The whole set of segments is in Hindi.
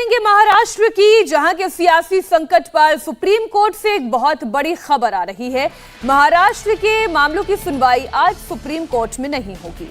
करेंगे महाराष्ट्र की, जहां के सियासी संकट पर सुप्रीम कोर्ट से एक बहुत बड़ी खबर आ रही है। महाराष्ट्र के मामलों की सुनवाई आज सुप्रीम कोर्ट में नहीं होगी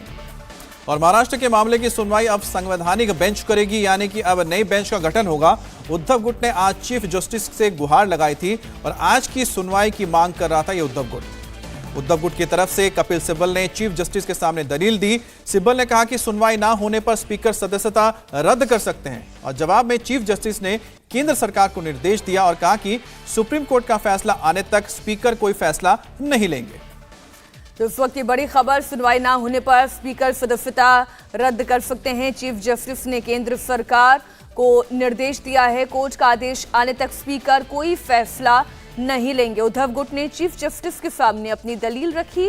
और महाराष्ट्र के मामले की सुनवाई अब संवैधानिक बेंच करेगी, यानी कि अब नई बेंच का गठन होगा। उद्धव गुट ने आज चीफ जस्टिस से गुहार लगाई थी और आज की सुनवाई की मांग कर रहा था ये उद्धव गुट की तरफ से कपिल सिब्बल ने चीफ जस्टिस के सामने दलील दी। सिब्बल ने कहा कि सुनवाई ना होने पर स्पीकर सदस्यता रद्द कर सकते हैं और जवाब में चीफ जस्टिस ने केंद्र सरकार को निर्देश दिया और कहा कि सुप्रीम कोर्ट का फैसला आने तक स्पीकर कोई फैसला नहीं लेंगे। तो इस वक्त की बड़ी खबर, सुनवाई ना होने पर स्पीकर सदस्यता रद्द कर सकते हैं। चीफ जस्टिस ने केंद्र सरकार को निर्देश दिया है, कोर्ट का आदेश आने तक स्पीकर कोई फैसला नहीं लेंगे। उद्धव गुट ने चीफ जस्टिस के सामने अपनी दलील रखी।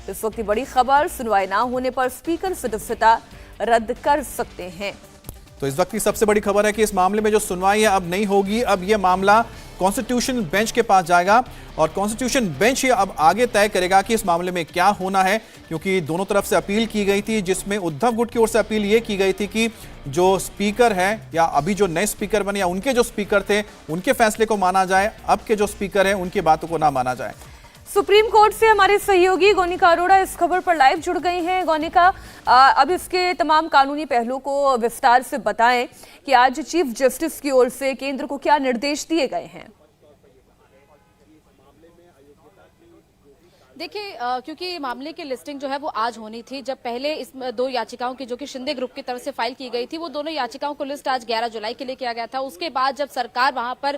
इस वक्त की बड़ी खबर, सुनवाई ना होने पर स्पीकर सदस्यता रद्द कर सकते हैं। तो इस वक्त की सबसे बड़ी खबर है कि इस मामले में जो सुनवाई है अब नहीं होगी। अब यह मामला कॉन्स्टिट्यूशन बेंच के पास जाएगा और कॉन्स्टिट्यूशन बेंच ही अब आगे तय करेगा कि इस मामले में क्या होना है, क्योंकि दोनों तरफ से अपील की गई थी, जिसमें उद्धव गुट की ओर से अपील ये की गई थी कि जो स्पीकर है या अभी जो नए स्पीकर बने या उनके जो स्पीकर थे उनके फैसले को माना जाए, अब के जो स्पीकर हैं उनकी बातों को ना माना जाए। सुप्रीम कोर्ट से हमारे सहयोगी गोनिका अरोड़ा इस खबर पर लाइव जुड़ गई हैं। गोनिका, अब इसके तमाम कानूनी पहलुओं को विस्तार से बताएं कि आज चीफ जस्टिस की ओर से केंद्र को क्या निर्देश दिए गए हैं। देखिए, क्योंकि मामले की लिस्टिंग जो है वो आज होनी थी। जब पहले इस दो याचिकाओं की जो कि शिंदे ग्रुप की तरफ से फाइल की गई थी, वो दोनों याचिकाओं को लिस्ट आज 11 जुलाई के लिए किया गया था। उसके बाद जब सरकार वहां पर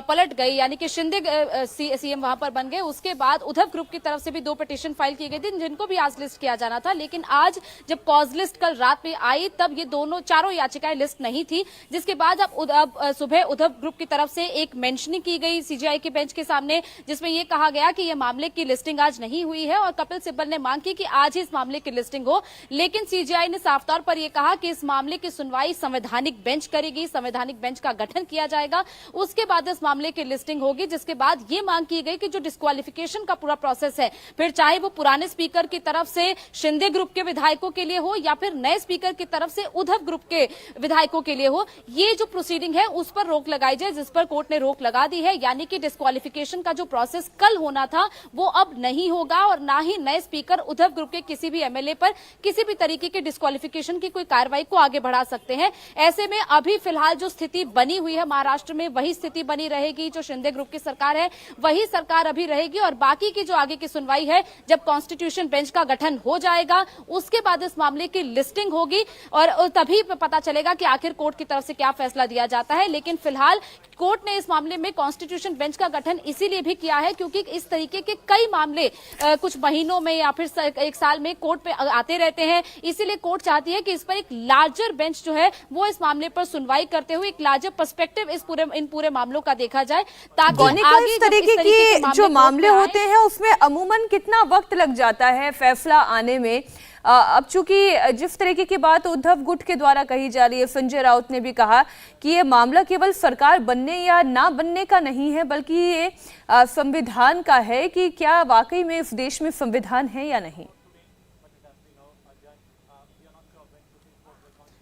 पलट गई, यानी कि शिंदे सीएम वहां पर बन गए, उसके बाद उद्धव ग्रुप की तरफ से भी 2 पिटीशन फाइल की गई थी जिनको भी आज लिस्ट किया जाना था। लेकिन आज जब कॉज लिस्ट कल रात में आई तब ये चारों याचिकाएं लिस्ट नहीं थी, जिसके बाद अब सुबह उद्धव ग्रुप की तरफ से एक मेंशनिंग की गई सीजीआई के बेंच के सामने, जिसमें यह कहा गया कि यह मामले की लिस्टिंग आज नहीं हुई है और कपिल सिब्बल ने मांग की कि आज ही इस मामले की लिस्टिंग हो। लेकिन सीजीआई ने साफ तौर पर यह कहा कि इस मामले की सुनवाई संवैधानिक बेंच करेगी, संवैधानिक बेंच का गठन किया जाएगा, उसके बाद इस मामले की लिस्टिंग होगी। जिसके बाद यह मांग की गई कि जो डिस्क्वालिफिकेशन का पूरा प्रोसेस है, फिर चाहे वो पुराने स्पीकर की तरफ से शिंदे ग्रुप के विधायकों के लिए हो या फिर नए स्पीकर की तरफ से उद्धव ग्रुप के विधायकों के लिए हो, ये जो प्रोसीडिंग है उस पर रोक लगाई जाए, जिस पर कोर्ट ने रोक लगा दी है। यानी कि डिस्क्वालिफिकेशन का जो प्रोसेस कल होना था वो अब नहीं होगा और ना ही नए स्पीकर उद्धव ग्रुप के किसी भी एमएलए पर किसी भी तरीके के डिस्क्वालिफिकेशन की कोई कार्रवाई को आगे बढ़ा सकते हैं। ऐसे में अभी फिलहाल जो स्थिति बनी हुई है महाराष्ट्र में, वही स्थिति बनी रहेगी। जो शिंदे ग्रुप की सरकार है वही सरकार अभी रहेगी और बाकी की जो आगे की सुनवाई है, जब कॉन्स्टिट्यूशन बेंच का गठन हो जाएगा उसके बाद इस मामले की लिस्टिंग होगी और तभी पता चलेगा कि आखिर कोर्ट की तरफ से क्या फैसला दिया जाता है। लेकिन फिलहाल कोर्ट ने इस मामले में कॉन्स्टिट्यूशन बेंच का गठन इसीलिए भी किया है क्योंकि इस तरीके के कई मामले कुछ महीनों में या फिर एक साल में कोर्ट पे आते रहते हैं। इसीलिए कोर्ट चाहती है कि इस पर एक लार्जर बेंच जो है वो इस मामले पर सुनवाई करते हुए एक लार्जर पर्सपेक्टिव इन पूरे मामलों का देखा जाए, ताकि आगे इस तरीके की जो मामले होते हैं उसमें अमूमन कितना वक्त लग जाता है फैसला आने में। अब चूंकि जिस तरीके की बात उद्धव गुट के द्वारा कही जा रही है, संजय राउत ने भी कहा कि ये मामला केवल सरकार बनने या ना बनने का नहीं है, बल्कि ये संविधान का है कि क्या वाकई में इस देश में संविधान है या नहीं।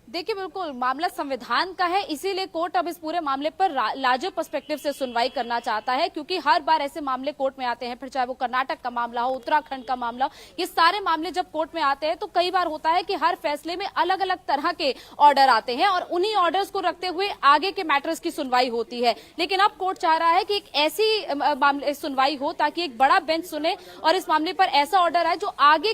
देखिए, बिल्कुल मामला संविधान का है, इसीलिए कोर्ट अब इस पूरे मामले पर लार्जर पर्सपेक्टिव से सुनवाई करना चाहता है। क्योंकि हर बार ऐसे मामले कोर्ट में आते हैं, फिर चाहे वो कर्नाटक का मामला हो, उत्तराखंड का मामला हो, ये सारे मामले जब कोर्ट में आते हैं तो कई बार होता है कि हर फैसले में अलग अलग तरह के ऑर्डर आते हैं और उन्हीं ऑर्डर्स को रखते हुए आगे के मैटर्स की सुनवाई होती है। लेकिन अब कोर्ट चाह रहा है कि एक ऐसी सुनवाई हो ताकि एक बड़ा बेंच सुने और इस मामले पर ऐसा ऑर्डर आए जो आगे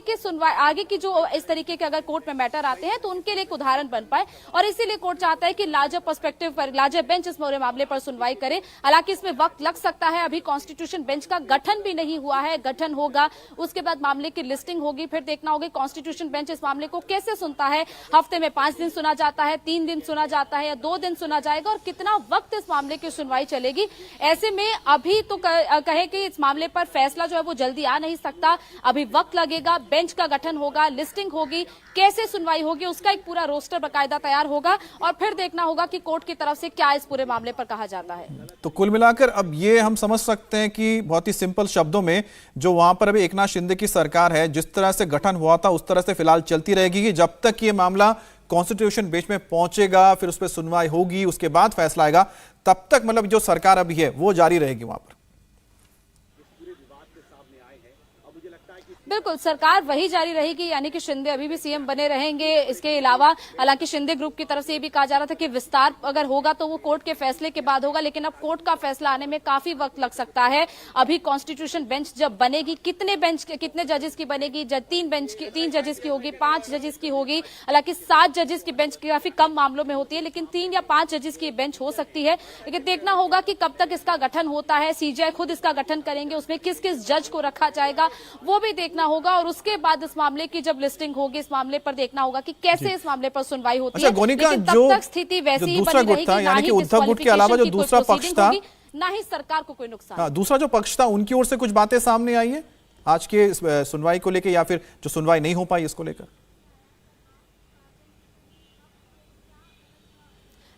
की जो इस तरीके के अगर कोर्ट में मैटर आते हैं तो उनके लिए एक उदाहरण बन पाए। और इसीलिए कोर्ट चाहता है कि लार्जर पर्सपेक्टिव पर, लार्जर बेंच इस पूरे मामले पर सुनवाई करे। हालांकि इसमें वक्त लग सकता है, अभी कॉन्स्टिट्यूशन बेंच का गठन भी नहीं हुआ है, गठन होगा उसके बाद मामले की लिस्टिंग होगी, फिर देखना होगा कॉन्स्टिट्यूशन बेंच इस मामले को कैसे सुनता है। हफ्ते में 5 दिन सुना जाता है, 3 दिन सुना जाता है या 2 दिन सुना जाएगा और कितना वक्त इस मामले की सुनवाई चलेगी। ऐसे में अभी तो कहे कि इस मामले पर फैसला जो है वो जल्दी आ नहीं सकता, अभी वक्त लगेगा, बेंच का गठन होगा, लिस्टिंग होगी, कैसे सुनवाई होगी उसका एक पूरा रोस्टर बाकायदा तैयार होगा और फिर देखना होगा कि कोर्ट की तरफ से क्या इस पूरे मामले पर कहा जाता है। तो कुल मिलाकर अब ये हम समझ सकते हैं कि बहुत ही सिंपल शब्दों में जो वहां पर अभी एकनाथ शिंदे की सरकार है, जिस तरह से गठन हुआ था उस तरह से फिलहाल चलती रहेगी जब तक ये मामला कॉन्स्टिट्यूशन बेंच में पहुंचेगा, फिर उस पर सुनवाई होगी, उसके बाद फैसला आएगा, तब तक मतलब जो सरकार अभी है वो जारी रहेगी वहां पर। बिल्कुल, सरकार वही जारी रहेगी, यानी कि शिंदे अभी भी सीएम बने रहेंगे। इसके अलावा हालांकि शिंदे ग्रुप की तरफ से ये भी कहा जा रहा था कि विस्तार अगर होगा तो वो कोर्ट के फैसले के बाद होगा, लेकिन अब कोर्ट का फैसला आने में काफी वक्त लग सकता है। अभी कॉन्स्टिट्यूशन बेंच जब बनेगी, कितने जजेस की बनेगी, 3 जजेस की होगी, 5 जजेस की होगी। हालांकि 7 जजेस की बेंच काफी कम मामलों में होती है, लेकिन 3 या 5 जजेस की बेंच हो सकती है। लेकिन देखना होगा कि कब तक इसका गठन होता है। सीजीआई खुद इसका गठन करेंगे, उसमें किस किस जज को रखा जाएगा वो भी देखना होगा, और उसके बाद इस मामले की जब लिस्टिंग होगी, इस मामले पर देखना होगा कि कैसे इस मामले पर सुनवाई होती है। गोनिका, लेकिन तब तक स्थिति वैसी ही बनी रहेगी, यानी कि उद्धव गुट के अलावा जो दूसरा पक्ष था, ना ही सरकार को कोई नुकसान। दूसरा जो पक्ष था, उनकी ओर से कुछ बातें सामने आई है आज के सुनवाई को लेकर, या फिर जो सुनवाई नहीं हो पाई इसको लेकर?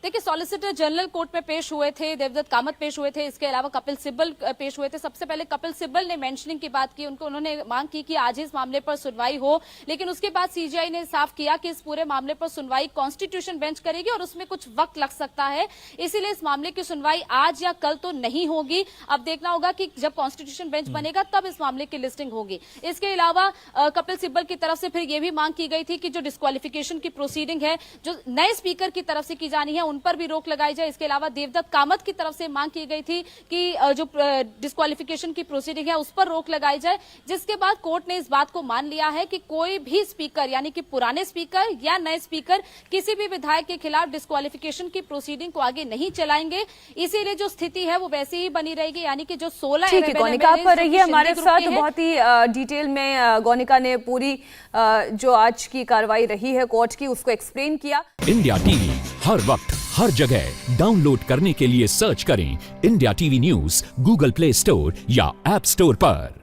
देखिए, सॉलिसिटर जनरल कोर्ट में पेश हुए थे, देवदत्त कामत पेश हुए थे, इसके अलावा कपिल सिब्बल पेश हुए थे। सबसे पहले कपिल सिब्बल ने मेंशनिंग की बात की, उन्होंने मांग की कि आज इस मामले पर सुनवाई हो, लेकिन उसके बाद सीजीआई ने साफ किया कि इस पूरे मामले पर सुनवाई कॉन्स्टिट्यूशन बेंच करेगी और उसमें कुछ वक्त लग सकता है, इसीलिए इस मामले की सुनवाई आज या कल तो नहीं होगी। अब देखना होगा कि जब कॉन्स्टिट्यूशन बेंच बनेगा तब इस मामले की लिस्टिंग होगी। इसके अलावा कपिल सिब्बल की तरफ से फिर यह भी मांग की गई थी कि जो डिस्क्वालिफिकेशन की प्रोसीडिंग है, जो नए स्पीकर की तरफ से की जानी है, उन पर भी रोक लगाई जाए। इसके अलावा देवदत्त कामत की तरफ से मांग की गई थी कि जो डिस्क्वालिफिकेशन की प्रोसीडिंग है उस पर रोक लगाई जाए, जिसके बाद कोर्ट ने इस बात को मान लिया है कि कोई भी स्पीकर, यानी कि पुराने स्पीकर या नए स्पीकर, किसी भी विधायक के खिलाफ डिस्क्वालिफिकेशन की प्रोसीडिंग को आगे नहीं चलाएंगे। इसीलिए जो स्थिति है वो वैसी ही बनी रहेगी, यानी कि जो 16 ठीक है गोनिका, आप रहिए हमारे साथ। बहुत ही डिटेल में गोनिका ने पूरी जो आज की कार्रवाई रही है कोर्ट की उसको एक्सप्लेन किया। इंडिया टीवी हर वक्त हर जगह डाउनलोड करने के लिए सर्च करें India TV news Google play store या ऐप स्टोर पर।